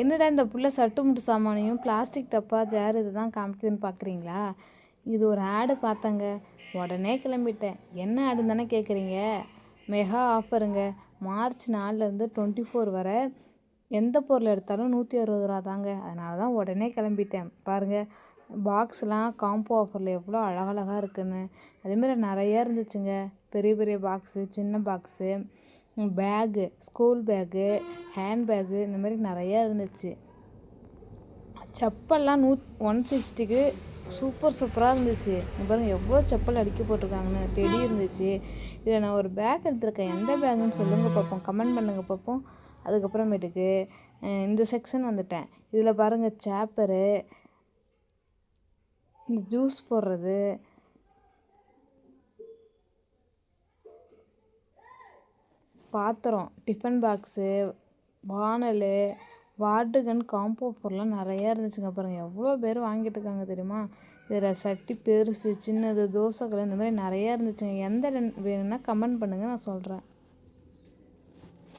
என்னடா இந்த புள்ள சட்டு முட்டு சாமானையும் பிளாஸ்டிக் டப்பா ஜார் இது தான் காமிக்குதுன்னு பார்க்குறீங்களா? இது ஒரு ஆடு பார்த்தேங்க, உடனே கிளம்பிட்டேன். என்ன ஆடுன்னு தானே கேட்குறீங்க? மெகா ஆஃபருங்க. மார்ச் 4லேருந்து 24 வரை எந்த பொருள் எடுத்தாலும் 160 ரூபா தாங்க. அதனால தான் உடனே கிளம்பிட்டேன். பாருங்கள், பாக்ஸ்லாம் காம்போ ஆஃபரில் எவ்வளோ அழகழகாக இருக்குன்னு. அதேமாதிரி நிறையா இருந்துச்சுங்க. பெரிய பெரிய பாக்ஸு, சின்ன box, bag, school bag, hand bag, இந்த மாதிரி நிறையா இருந்துச்சு. செப்பல்லாம் 160க்கு சூப்பராக இருந்துச்சு. பாருங்கள் எவ்வளோ செப்பல் அடுக்கி போட்டிருக்காங்கன்னு. டெடி இருந்துச்சு. இதில் நான் ஒரு பேக் எடுத்திருக்கேன். எந்த பேக்குன்னு சொல்லுங்கள் பார்ப்போம், கமெண்ட் பண்ணுங்கள் பார்ப்போம். அதுக்கப்புறமேட்டுக்கு இந்த செக்ஷன் வந்துட்டேன். இதில் பாருங்கள் சேப்பரு, இந்த ஜூஸ் போடுறது, பாத்திரம், டிஃபன் பாக்ஸு, வானல், வாட்டர் கன் காம்போ ஆஃபர்லாம் நிறையா இருந்துச்சுங்க. பாருங்கள் எவ்வளோ பேர் வாங்கிட்டு இருக்காங்க தெரியுமா? இதில் சட்டி பெருசு, சின்னது, தோசைக்கல், இந்த மாதிரி நிறையா இருந்துச்சுங்க. எந்த வேணும்னா கமெண்ட் பண்ணுங்கள், நான் சொல்கிறேன்.